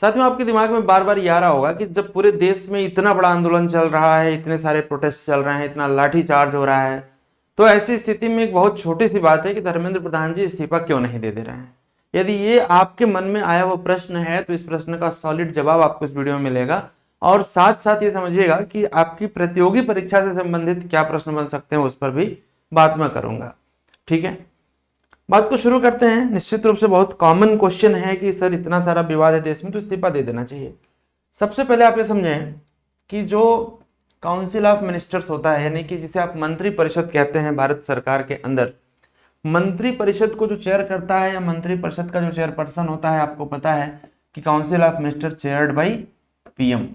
साथियों, आपके दिमाग में बार बार ये आ रहा होगा कि जब पूरे देश में इतना बड़ा आंदोलन चल रहा है, इतने सारे प्रोटेस्ट चल रहे हैं, इतना लाठी चार्ज हो रहा है, तो ऐसी स्थिति में एक बहुत छोटी सी बात है कि धर्मेंद्र प्रधान जी इस्तीफा क्यों नहीं दे रहे हैं। यदि ये आपके मन में आया वो प्रश्न है तो इस प्रश्न का सॉलिड जवाब आपको इस वीडियो में मिलेगा। और साथ साथ ये समझिएगा कि आपकी प्रतियोगी परीक्षा से संबंधित क्या प्रश्न बन सकते हैं उस पर भी बात मैं करूंगा। ठीक है, बात को शुरू करते हैं। निश्चित रूप से बहुत कॉमन क्वेश्चन है कि सर इतना सारा विवाद है देश में तो इस्तीफा दे देना चाहिए। सबसे पहले आप ये समझें कि जो काउंसिल ऑफ मिनिस्टर्स होता है, यानी कि जिसे आप मंत्री परिषद कहते हैं भारत सरकार के अंदर, मंत्री परिषद को जो चेयर करता है या मंत्री परिषद का जो चेयरपर्सन होता है, आपको पता है कि council of minister chaired by PM,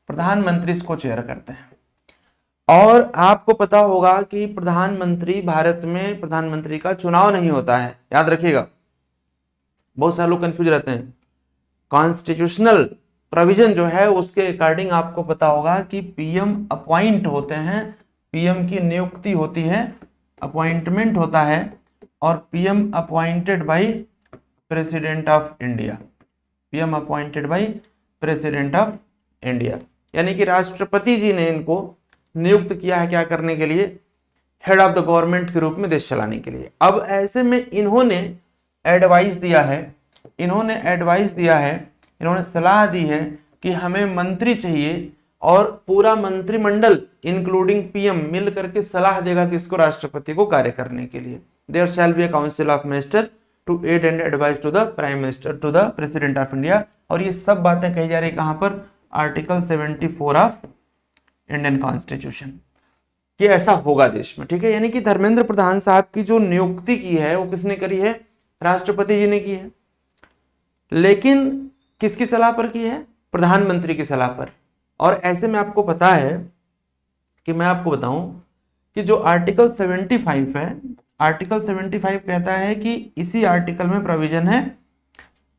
प्रधानमंत्री इसको चेयर करते हैं। और आपको पता होगा कि प्रधानमंत्री, भारत में प्रधानमंत्री का चुनाव नहीं होता है, याद रखिएगा। बहुत सारे लोग कंफ्यूज रहते हैं। कॉन्स्टिट्यूशनल प्रोविजन जो है उसके अकॉर्डिंग आपको पता होगा कि पीएम अपॉइंट होते हैं, पीएम की नियुक्ति होती है, अपॉइंटमेंट होता है, और PM appointed by president of India, PM appointed by president of India, यानी कि राष्ट्रपति जी ने इनको नियुक्त किया है क्या करने के लिए, हेड ऑफ द गवर्नमेंट के रूप में देश चलाने के लिए। अब ऐसे में इन्होंने एडवाइस दिया है, इन्होंने सलाह दी है कि हमें मंत्री चाहिए, और पूरा मंत्रिमंडल इंक्लूडिंग पीएम मिल करके सलाह देगा कि इसको राष्ट्रपति को कार्य करने के लिए। There shall be a council of minister to aid and advice to the prime minister to the president of India. और ये सब बातें कही जा रही है कहां पर, आर्टिकल 74 ऑफ इंडियन कॉन्स्टिट्यूशन, कि ऐसा होगा देश में। ठीक है, यानी कि धर्मेंद्र प्रधान साहब की जो नियुक्ति की है वो किसने करी है, राष्ट्रपति जी ने की है। लेकिन किसकी सलाह पर की है, प्रधानमंत्री की सलाह पर। और ऐसे में आपको पता है कि मैं आपको बताऊं कि जो आर्टिकल 75 है, आर्टिकल 75 कहता है कि इसी आर्टिकल में प्रोविजन है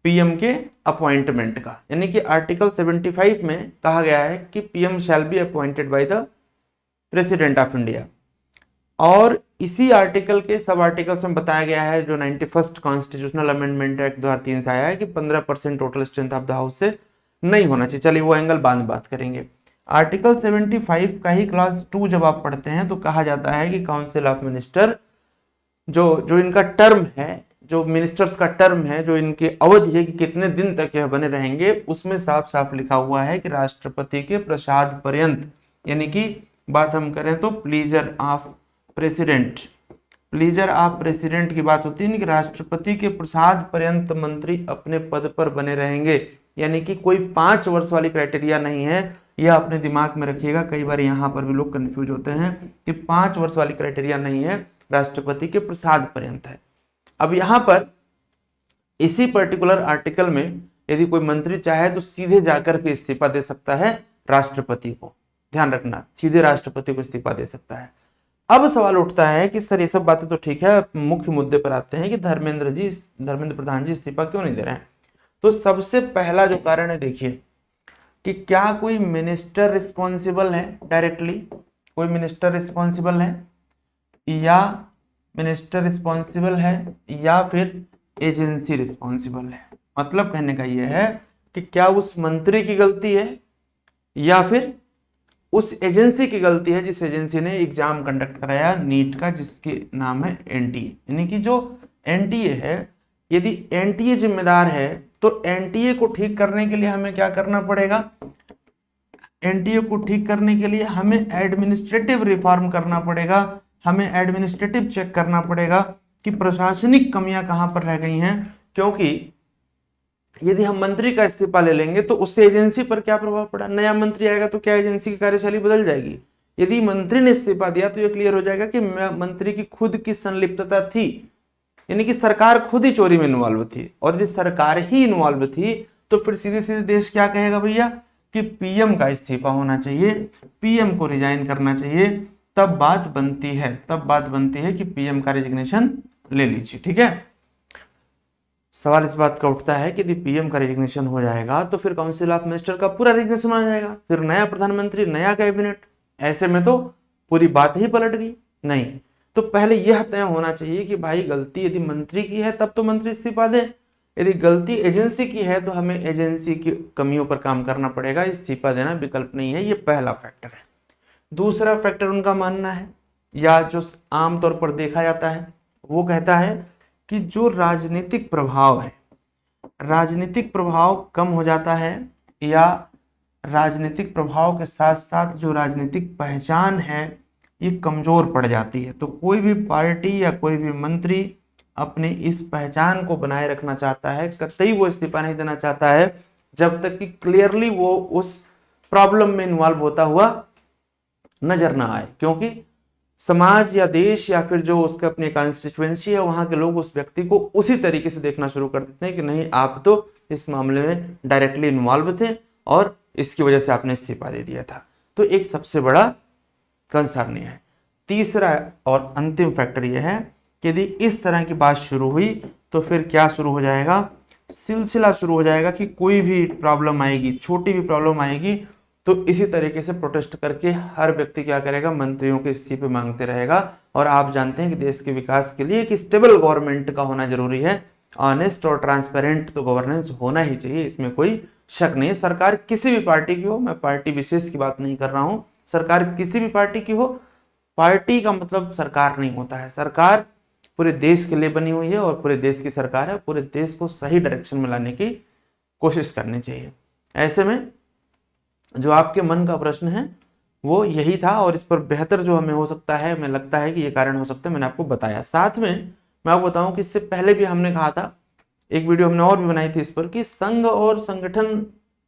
पीएम के अपॉइंटमेंट का, यानी कि आर्टिकल 75 में कहा गया है कि PM shall be appointed by the president of India. और इसी आर्टिकल के सब आर्टिकल्स में बताया गया है, जो 91st कॉन्स्टिट्यूशनल अमेंडमेंट एक्ट 2003 से आया है, कि 15% total strength of the house से नहीं होना चाहिए। चलिए वो एंगल बाद में बात करेंगे। आर्टिकल 75 का ही क्लास 2 जब आप पढ़ते हैं तो कहा जाता है कि काउंसिल ऑफ मिनिस्टर जो इनका टर्म है, जो मिनिस्टर्स का टर्म है, जो इनकी अवधि है कि कितने दिन तक यह बने रहेंगे, उसमें साफ साफ लिखा हुआ है कि राष्ट्रपति के प्रसाद पर्यंत, यानी कि बात हम करें तो प्लीजर ऑफ प्रेसिडेंट की बात होती है कि राष्ट्रपति के प्रसाद पर्यंत मंत्री अपने पद पर बने रहेंगे। यानी कि कोई 5 वर्ष वाली क्राइटेरिया नहीं है, यह अपने दिमाग में रखिएगा। कई बार यहाँ पर भी लोग कंफ्यूज होते हैं कि 5 वर्ष वाली क्राइटेरिया नहीं है, राष्ट्रपति के प्रसाद पर्यंत है। अब यहाँ पर इसी पर्टिकुलर आर्टिकल में यदि कोई मंत्री चाहे तो सीधे जाकर के इस्तीफा दे सकता है राष्ट्रपति को, ध्यान रखना, सीधे राष्ट्रपति को इस्तीफा दे सकता है। अब सवाल उठता है कि सर ये सब बातें तो ठीक है, मुख्य मुद्दे पर आते हैं कि धर्मेंद्र प्रधान जी इस्तीफा क्यों नहीं दे रहे हैं। तो सबसे पहला जो कारण है, देखिए कि क्या कोई मिनिस्टर रिस्पॉन्सिबल है डायरेक्टली, कोई मिनिस्टर रिस्पॉन्सिबल है, या फिर एजेंसी रिस्पॉन्सिबल है। मतलब कहने का यह है कि क्या उस मंत्री की गलती है या फिर उस एजेंसी की गलती है, जिस एजेंसी ने एग्जाम कंडक्ट कराया नीट का, जिसके नाम है एनटीए। यानी कि जो एनटीए है, यदि एनटीए जिम्मेदार है तो एनटीए को ठीक करने के लिए हमें क्या करना पड़ेगा, एनटीए को ठीक करने के लिए हमें एडमिनिस्ट्रेटिव रिफॉर्म करना पड़ेगा, हमें एडमिनिस्ट्रेटिव चेक करना पड़ेगा कि प्रशासनिक कमियां कहां पर रह गई हैं। क्योंकि यदि हम मंत्री का इस्तीफा ले लेंगे तो उससे एजेंसी पर क्या प्रभाव पड़ा, नया मंत्री आएगा तो क्या एजेंसी की कार्यशैली बदल जाएगी। यदि मंत्री ने इस्तीफा दिया तो यह क्लियर हो जाएगा कि मंत्री की खुद की संलिप्तता थी, यानी कि सरकार खुद ही चोरी में इन्वॉल्व थी। और यदि सरकार ही इन्वॉल्व थी तो फिर सीधे सीधे देश क्या कहेगा भैया कि पीएम का इस्तीफा होना चाहिए, पीएम को रिजाइन करना चाहिए। तब बात बनती है कि पीएम का रेजिग्नेशन ले लीजिए। ठीक है, सवाल इस बात का उठता है कि यदि पीएम का रेजिग्नेशन हो जाएगा तो फिर काउंसिल ऑफ मिनिस्टर का पूरा रेजिग्नेशन हो जाएगा, फिर नया प्रधानमंत्री, नया कैबिनेट। ऐसे में तो पूरी बात ही पलट गई। नहीं, तो पहले यह तय होना चाहिए कि भाई गलती यदि मंत्री की है तब तो मंत्री इस्तीफा दे, यदि गलती एजेंसी की है तो हमें एजेंसी की कमियों पर काम करना पड़ेगा, इस्तीफा देना विकल्प नहीं है। ये पहला फैक्टर है। दूसरा फैक्टर उनका मानना है, या जो आमतौर पर देखा जाता है, वो कहता है कि जो राजनीतिक प्रभाव है, राजनीतिक प्रभाव कम हो जाता है, या राजनीतिक प्रभाव के साथ साथ जो राजनीतिक पहचान है ये कमजोर पड़ जाती है। तो कोई भी पार्टी या कोई भी मंत्री अपनी इस पहचान को बनाए रखना चाहता है, कतई वो इस्तीफा नहीं देना चाहता है जब तक कि क्लियरली वो उस प्रॉब्लम में इन्वॉल्व होता हुआ नजर ना आए, क्योंकि समाज या देश या फिर जो उसके अपनी कॉन्स्टिट्यूएंसी है वहां के लोग उस व्यक्ति को उसी तरीके से देखना शुरू कर देते हैं कि नहीं, आप तो इस मामले में डायरेक्टली इन्वॉल्व थे और इसकी वजह से आपने इस्तीफा दे दिया था। तो एक सबसे बड़ा कंसर्न ये है। तीसरा और अंतिम फैक्टर यह है कि यदि इस तरह की बात शुरू हुई तो फिर क्या शुरू हो जाएगा, सिलसिला शुरू हो जाएगा कि कोई भी प्रॉब्लम आएगी, छोटी भी प्रॉब्लम आएगी तो इसी तरीके से प्रोटेस्ट करके हर व्यक्ति क्या करेगा, मंत्रियों के इस्तीफे मांगते रहेगा। और आप जानते हैं कि देश के विकास के लिए एक स्टेबल गवर्नमेंट का होना जरूरी है। ऑनेस्ट और ट्रांसपेरेंट तो गवर्नेंस होना ही चाहिए, इसमें कोई शक नहीं है। सरकार किसी भी पार्टी की हो, मैं पार्टी विशेष की बात नहीं कर रहा हूं, सरकार किसी भी पार्टी की हो, पार्टी का मतलब सरकार नहीं होता है। सरकार पूरे देश के लिए बनी हुई है और पूरे देश की सरकार है, पूरे देश को सही डायरेक्शन में लाने की कोशिश करनी चाहिए। ऐसे में जो आपके मन का प्रश्न है वो यही था, और इस पर बेहतर जो हमें हो सकता है, हमें लगता है कि ये कारण हो सकता है, मैंने आपको बताया। साथ में मैं आपको बताऊं कि इससे पहले भी हमने कहा था, एक वीडियो हमने और भी बनाई थी इस पर, कि संघ और संगठन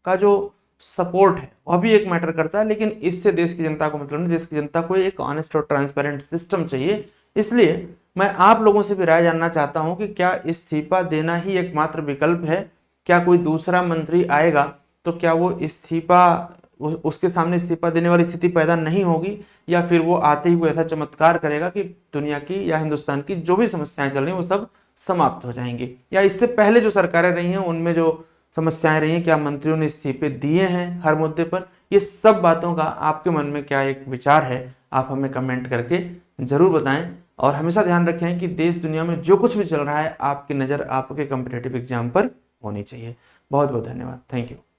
का जो सपोर्ट है वह भी एक मैटर करता है, लेकिन इससे देश की जनता को मतलब नहीं। देश की जनता को एक ऑनेस्ट और ट्रांसपेरेंट सिस्टम चाहिए। इसलिए मैं आप लोगों से भी राय जानना चाहता हूं कि क्या इस्तीफा देना ही एकमात्र विकल्प है? क्या कोई दूसरा मंत्री आएगा तो क्या वो इस्तीफा, उसके सामने इस्तीफा देने वाली स्थिति पैदा नहीं होगी, या फिर वो आते ही कोई ऐसा चमत्कार करेगा कि दुनिया की या हिंदुस्तान की जो भी समस्याएं चल रही हैं वो सब समाप्त हो जाएंगी? या इससे पहले जो सरकारें रही हैं उनमें जो समस्याएं रही हैं, क्या मंत्रियों ने इस्तीफे दिए हैं हर मुद्दे पर? ये सब बातों का आपके मन में क्या एक विचार है, आप हमें कमेंट करके जरूर बताएं। और हमेशा ध्यान रखें कि देश दुनिया में जो कुछ भी चल रहा है आपकी नज़र आपके कॉम्पिटिटिव एग्जाम पर होनी चाहिए। बहुत बहुत धन्यवाद। Thank you.